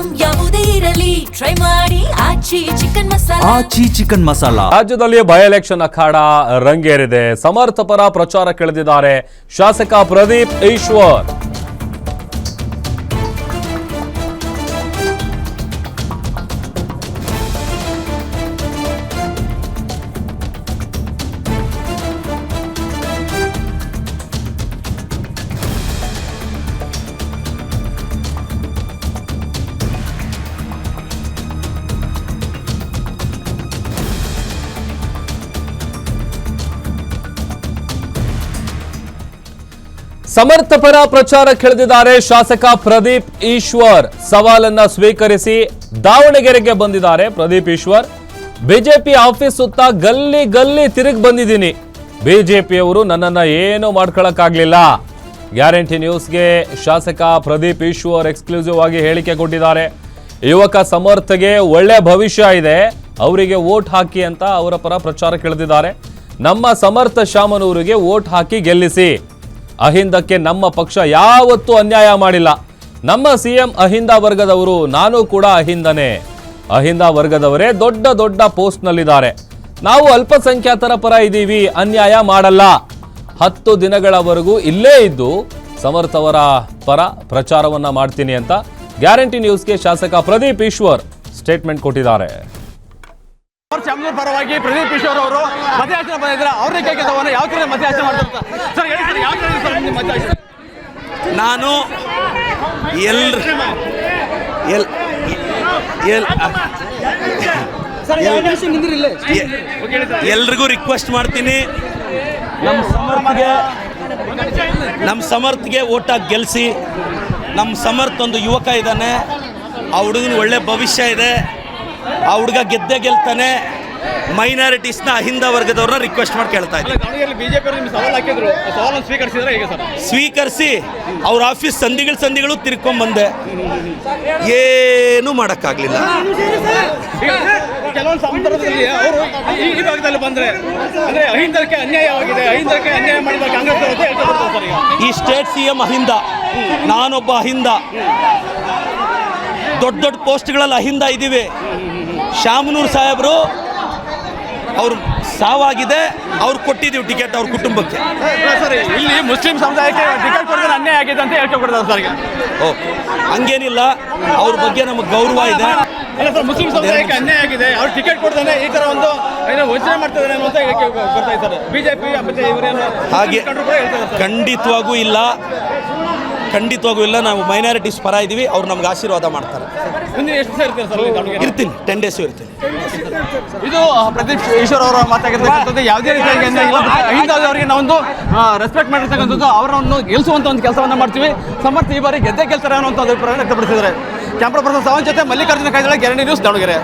Item ಯಾವುದೇ ಇರಲಿ try ಮಾಡಿ ಆಚಿ ಚಿಕನ್ ಮಸಾಲಾ. ಆಚಿ ಚಿಕನ್ ಮಸಾಲಾ. ರಾಜ್ಯದಲ್ಲಿ ಬೈ ಎಲೆಕ್ಷನ್ ಅಖಾಡ ರಂಗೇರಿದೆ. ಸಮರ್ಥ ಪರ ಪ್ರಚಾರ ಕೆಳೆದಿದ್ದಾರೆ ಶಾಸಕ ಪ್ರದೀಪ್ ಈಶ್ವರ್. ಸಮರ್ಥ ಪರ ಪ್ರಚಾರ ಕೆಳೆದಿದ್ದಾರೆ ಶಾಸಕ ಪ್ರದೀಪ್ ಈಶ್ವರ್. ಸವಾಲನ್ನ ಸ್ವೀಕರಿಸಿ ದಾವಣಗೆರೆಗೆ ಬಂದಿದ್ದಾರೆ ಪ್ರದೀಪ್ ಈಶ್ವರ್. ಬಿಜೆಪಿ ಆಫೀಸ್ ಸುತ್ತ ಗಲ್ಲಿ ಗಲ್ಲಿ ತಿರುಗಿ ಬಂದಿದ್ದೀನಿ. ಬಿಜೆಪಿಯವರು ನನ್ನನ್ನ ಏನು ಮಾಡ್ಕೊಳಕ್ಕಾಗ್ಲಿಲ್ಲ. ಗ್ಯಾರಂಟಿ ನ್ಯೂಸ್ಗೆ ಶಾಸಕ ಪ್ರದೀಪ್ ಈಶ್ವರ್ ಎಕ್ಸ್ಕ್ಲೂಸಿವ್ ಆಗಿ ಹೇಳಿಕೆ ಕೊಟ್ಟಿದ್ದಾರೆ. ಯುವಕ ಸಮರ್ಥಗೆ ಒಳ್ಳೆ ಭವಿಷ್ಯ ಇದೆ, ಅವರಿಗೆ ವೋಟ್ ಹಾಕಿ ಅಂತ ಅವರ ಪರ ಪ್ರಚಾರ ಕೆಳೆದಿದ್ದಾರೆ. ನಮ್ಮ ಸಮರ್ಥ ಶಾಮನೂರಿಗೆ ವೋಟ್ ಹಾಕಿ ಗೆಲ್ಲಿಸಿ. ಅಹಿಂದಕ್ಕೆ ನಮ್ಮ ಪಕ್ಷ ಯಾವತ್ತೂ ಅನ್ಯಾಯ ಮಾಡಿಲ್ಲ. ನಮ್ಮ ಸಿಎಂ ಅಹಿಂದ ವರ್ಗದವರು, ನಾನು ಕೂಡ ಅಹಿಂದನೇ. ಅಹಿಂದ ವರ್ಗದವರೇ ದೊಡ್ಡ ದೊಡ್ಡ ಪೋಸ್ಟ್ನಲ್ಲಿದ್ದಾರೆ. ನಾವು ಅಲ್ಪಸಂಖ್ಯಾತರ ಪರ ಇದ್ದೀವಿ, ಅನ್ಯಾಯ ಮಾಡಲ್ಲ. 10 ದಿನಗಳವರೆಗೂ ಇಲ್ಲೇ ಇದ್ದು ಸಮರ್ಥವರ ಪರ ಪ್ರಚಾರವನ್ನ ಮಾಡ್ತೀನಿ ಅಂತ ಗ್ಯಾರಂಟಿ ನ್ಯೂಸ್ಗೆ ಶಾಸಕ ಪ್ರದೀಪ್ ಈಶ್ವರ್ ಸ್ಟೇಟ್ಮೆಂಟ್ ಕೊಟ್ಟಿದ್ದಾರೆ. ಶಾಮನೂರ್ ಪರವಾಗಿ ಪ್ರದೀಪ್ ಈಶ್ವರ್ ಅವರು ಮತಯಾಚನೆ ಬಂದಿದ್ದಾರೆ. ಅವ್ರನ್ನ ಕೇಳ್ಕೊಂಡು ಯಾವ ತರ ಮತಯಾಚನೆ ಮಾಡ್ತಾರೆ ಸರ್? ಹೇಳಿ ಸರ್, ಯಾವ ತರ ಸರ್ ನಿಮ್ಮ ಮತಯಾಚನೆ? ನಾನು ಎಲ್ರಿಗೂ ರಿಕ್ವೆಸ್ಟ್ ಮಾಡ್ತೀನಿ, ನಮ್ಮ ಸಮರ್ಥಗೆ ಓಟ್ ಹಾಕಿ ಗೆಲ್ಲಿಸಿ. ನಮ್ಮ ಸಮರ್ಥ ಒಂದು ಯುವಕ ಇದ್ದಾನೆ, ಆ ಹುಡುಗನ ಒಳ್ಳೆ ಭವಿಷ್ಯ ಇದೆ, ಆ ಹುಡುಗ ಗೆದ್ದೇ ಗೆಲ್ತಾನೆ. ಮೈನಾರಿಟೀಸ್ನ ಅಹಿಂದ ವರ್ಗದವ್ರನ್ನ ರಿಕ್ವೆಸ್ಟ್ ಮಾಡಿ ಕೇಳ್ತಾ ಇದ್ದೀನಿ. ಸ್ವೀಕರಿಸಿ ಅವ್ರ ಆಫೀಸ್ ಸಂಧಿಗಳು ತಿರ್ಕೊಂಡ್ಬಂದೆ, ಏನೂ ಮಾಡೋಕ್ಕಾಗಲಿಲ್ಲ. ಕೆಲವೊಂದು ಸಂದರ್ಭದಲ್ಲಿ ಅವರು ಈ ಭಾಗದಲ್ಲಿ ಬಂದ್ರೆ ಅಂದ್ರೆ ಅಹಿಂದಕ್ಕೆ ಅನ್ಯಾಯವಾಗಿದೆ, ಅಹಿಂದಕ್ಕೆ ಅನ್ಯಾಯ ಮಾಡಿದ ಕಾಂಗ್ರೆಸ್ ಈ ಸ್ಟೇಟ್ ಸಿಎಂ ಅಹಿಂದ, ನಾನೊಬ್ಬ ಅಹಿಂದ. ದೊಡ್ಡ ದೊಡ್ಡ ಪೋಸ್ಟ್ಗಳಲ್ಲಿ ಅಹಿಂದ ಇದ್ದೀವಿ. ಶಾಮನೂರ್ ಸಾಹೇಬರು ಅವ್ರು ಸಾವಾಗಿದೆ, ಅವ್ರು ಕೊಟ್ಟಿದ್ದೀವಿ ಟಿಕೆಟ್ ಅವ್ರ ಕುಟುಂಬಕ್ಕೆ. ಇಲ್ಲಿ ಮುಸ್ಲಿಂ ಸಮುದಾಯಕ್ಕೆ ಟಿಕೆಟ್ ಕೊಡೋದು ಅನ್ಯಾಯ ಆಗಿದೆ ಅಂತ ಹೇಳ್ಕೊಡ್ತಾರೆ ಸರ್. ಓ, ಹಂಗೇನಿಲ್ಲ, ಅವ್ರ ಬಗ್ಗೆ ನಮಗೆ ಗೌರವ ಇದೆ. ಮುಸ್ಲಿಂ ಸಮುದಾಯಕ್ಕೆ ಅನ್ಯಾಯ ಆಗಿದೆ, ಅವ್ರು ಟಿಕೆಟ್ ಕೊಡ್ತಾನೆ ಈ ತರ ಒಂದು ಏನೋ ವಂಚನೆ ಮಾಡ್ತಿದ್ದಾರೆ ಅಂತ ಬರ್ತಾ ಇದ್ದಾರೆ ಬಿಜೆಪಿ. ಹಾಗೆ ಖಂಡಿತವಾಗೂ ಇಲ್ಲ. ನಾವು ಮೈನಾರಿಟೀಸ್ ಪರ ಇದ್ದೀವಿ, ಅವ್ರು ನಮ್ಗೆ ಆಶೀರ್ವಾದ ಮಾಡ್ತಾರೆ. ಇರ್ತೀನಿ, 10 days ಇರ್ತೀನಿ. ಇದು ಪ್ರದೀಪ್ ಈಶ್ವರ್ ಅವರ ಮಾತಾಗಿರ್ತಕ್ಕಂಥದ್ದು. ಯಾವುದೇ ರೀತಿಯಾಗಿ ಅಹಿಂದವರಿಗೆ ನಾವೊಂದು ರೆಸ್ಪೆಕ್ಟ್ ಮಾಡಿರ್ತಕ್ಕಂಥದ್ದು, ಅವರನ್ನು ಗೆಲ್ಲಿಸುವಂಥ ಒಂದು ಕೆಲಸವನ್ನು ಮಾಡ್ತೀವಿ. ಸಮರ್ಥ ಈ ಬಾರಿ ಗೆದ್ದೇ ಗೆಲ್ತಾರೆ ಅನ್ನುವಂಥ ಅಭಿಪ್ರಾಯ ವ್ಯಕ್ತಪಡಿಸಿದ್ದಾರೆ. ಕ್ಯಾಮ್ರಾ ಪರ್ಸನ್ ಸಾವನ್ ಜೊತೆ ಮಲ್ಲಿಕಾರ್ಜುನ ಕೈದಾಳೆ, ಗ್ಯಾರಂಟಿ ನ್ಯೂಸ್, ದಾವಣಗೆರೆ.